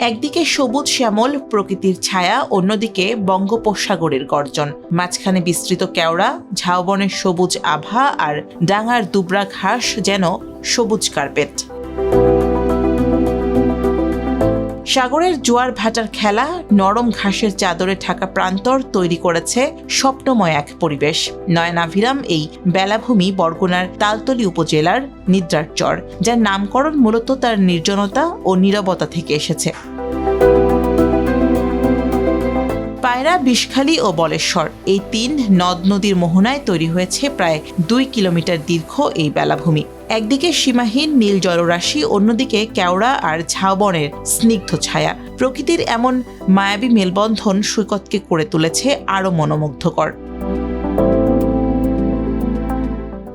একদিকে সবুজ শ্যামল প্রকৃতির ছায়া, অন্যদিকে বঙ্গোপসাগরের গর্জন, মাঝখানে বিস্তৃত কেওড়া, ঝাউবনের সবুজ আভা আর ডাঙার দুবরা ঘাস যেন সবুজ কার্পেট। সাগরের জোয়ার ভাটার খেলা, নরম ঘাসের চাদরে ঢাকা প্রান্তর তৈরি করেছে স্বপ্নময় এক পরিবেশ। নয়নাভিরাম এই বেলাভূমি বরগুনার তালতলী উপজেলার নিদ্রার চর, যার নামকরণ মূলত তার নির্জনতা ও নীরবতা থেকে এসেছে। পায়রা, বিষখালী ও বলেশ্বর এই তিন নদ নদীর মোহনায় তৈরি হয়েছে প্রায় 2 কিলোমিটার দীর্ঘ এই বেলাভূমি। একদিকে সীমাহীন নীল জলরাশি, অন্যদিকে কেওড়া আর ঝাউবনের স্নিগ্ধ ছায়া। প্রকৃতির এমন মায়াবী মেলবন্ধন সৈকতকে করে তুলেছে আরও মনোমুগ্ধকর।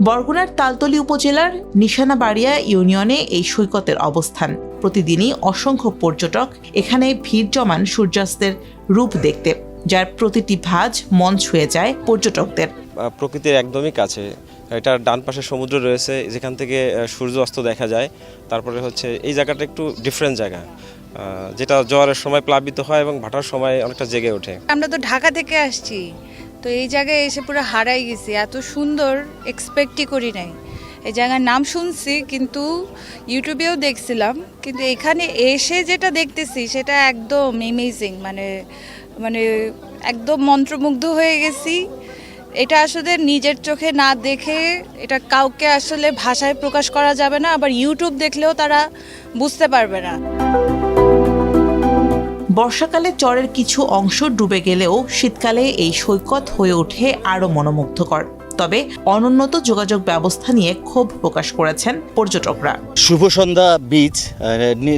বরগুনার তালতলী উপজেলার নিশানাবাড়িয়া ইউনিয়নে এই সৈকতের অবস্থান। প্রতিদিনই অসংখ্য পর্যটক এখানে ভিড় জমান সূর্যাস্তের রূপ দেখতে, যার প্রতিটি ভাঁজ মন ছুঁয়ে যায় পর্যটকদের। প্রকৃতির একদমই কাছে, এটার ডান পাশে সমুদ্র রয়েছে, যেখান থেকে সূর্য অস্ত দেখা যায়। তারপরে হচ্ছে এই জায়গাটা একটু ডিফারেন্ট জায়গা, যেটা জোয়ারের সময় প্লাবিত হয় এবং ভাটার সময় অনেকটা জেগে ওঠে। আমরা তো ঢাকা থেকে আসছি, তো এই জায়গায় এসে পুরো হারাই গেছি। এত সুন্দর এক্সপেক্টই করি নাই। এই জায়গার নাম শুনছি, কিন্তু ইউটিউবেও দেখছিলাম, কিন্তু এখানে এসে যেটা দেখতেছি সেটা একদম অ্যামেজিং, মানে একদম মন্ত্রমুগ্ধ হয়ে গেছি। এটা আসলে নিজের চোখে না দেখে এটা কাউকে আসলে ভাষায় প্রকাশ করা যাবে না, আবার ইউটিউব দেখলেও তারা বুঝতে পারবে না। বর্ষাকালে চরের কিছু অংশ ডুবে গেলেও শীতকালে এই সৈকত হয়ে ওঠে আরও মনোমুগ্ধকর। তবে অনুন্নত যোগাযোগ ব্যবস্থা নিয়ে ক্ষোভ প্রকাশ করেছেন পর্যটকরা। শুভ সন্ধ্যা বিচ,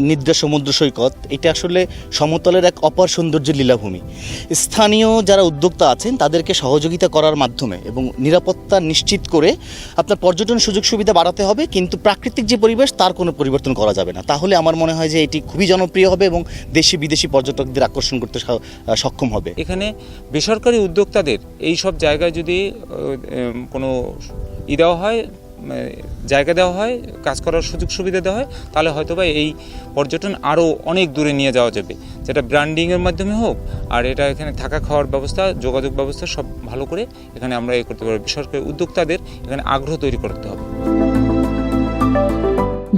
নিদ্রা সমুদ্র সৈকত, এটা আসলে সমতলের এক অপার সৌন্দর্য লীলাভূমি। স্থানীয় যারা উদ্যোক্তা আছেন তাদেরকে সহযোগিতা করার মাধ্যমে এবং নিরাপত্তা নিশ্চিত করে আপনার পর্যটন সুযোগ সুবিধা বাড়াতে হবে, কিন্তু প্রাকৃতিক যে পরিবেশ তার কোনো পরিবর্তন করা যাবে না। তাহলে আমার মনে হয় যে এটি খুবই জনপ্রিয় হবে এবং দেশি বিদেশি পর্যটকদের আকর্ষণ করতে সক্ষম হবে। এখানে বেসরকারি উদ্যোক্তাদের এই সব জায়গায় যদি কোনো দেওয়া হয়, জায়গা দেওয়া হয়, কাজ করার সুযোগ সুবিধা দেওয়া হয়, তাহলে হয়তোবা এই পর্যটন আরও অনেক দূরে নিয়ে যাওয়া যাবে, যেটা ব্র্যান্ডিংয়ের মাধ্যমে হোক, আর এটা এখানে থাকা খাওয়ার ব্যবস্থা, যোগাযোগ ব্যবস্থা সব ভালো করে এখানে আমরা করতে পারবো। বেসরকারি উদ্যোক্তাদের এখানে আগ্রহ তৈরি করতে হবে।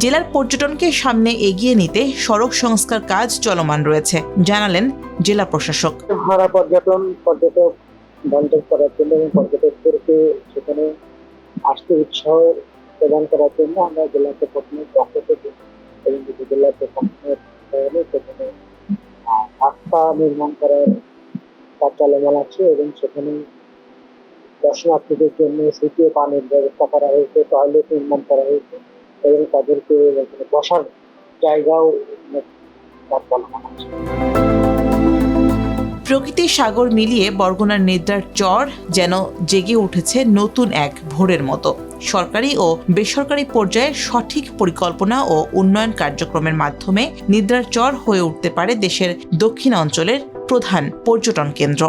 জেলার পর্যটনকে সামনে এগিয়ে নিতে সড়ক সংস্কার কাজ চলমান রয়েছে, জানালেন জেলা প্রশাসক। ভাড়া পর্যটক বন্ধ করার জন্য এবং পর্যটকদেরকে সেখানে আসতে উৎসাহ প্রদান করার জন্য আমরা জেলাকে প্রথমে পক্ষ থেকে এবং উপজেলা প্রশাসনের সেখানে রাস্তা নির্মাণ করার কাজ চলমান আছে এবং সেখানে দর্শনার্থীদের জন্য শীতীয় পানির ব্যবস্থা করা হয়েছে, টয়লেট নির্মাণ করা হয়েছে এবং তাদেরকে বসার জায়গাও চলমান আছে। প্রকৃতি সাগর মিলিয়ে বরগুনার নিদ্রার চর যেন জেগে উঠেছে নতুন এক ভোরের মতো। সরকারি ও বেসরকারি পর্যায়ে সঠিক পরিকল্পনা ও উন্নয়ন কার্যক্রমের মাধ্যমে নিদ্রার চর হয়ে উঠতে পারে দেশের দক্ষিণাঞ্চলের প্রধান পর্যটন কেন্দ্র।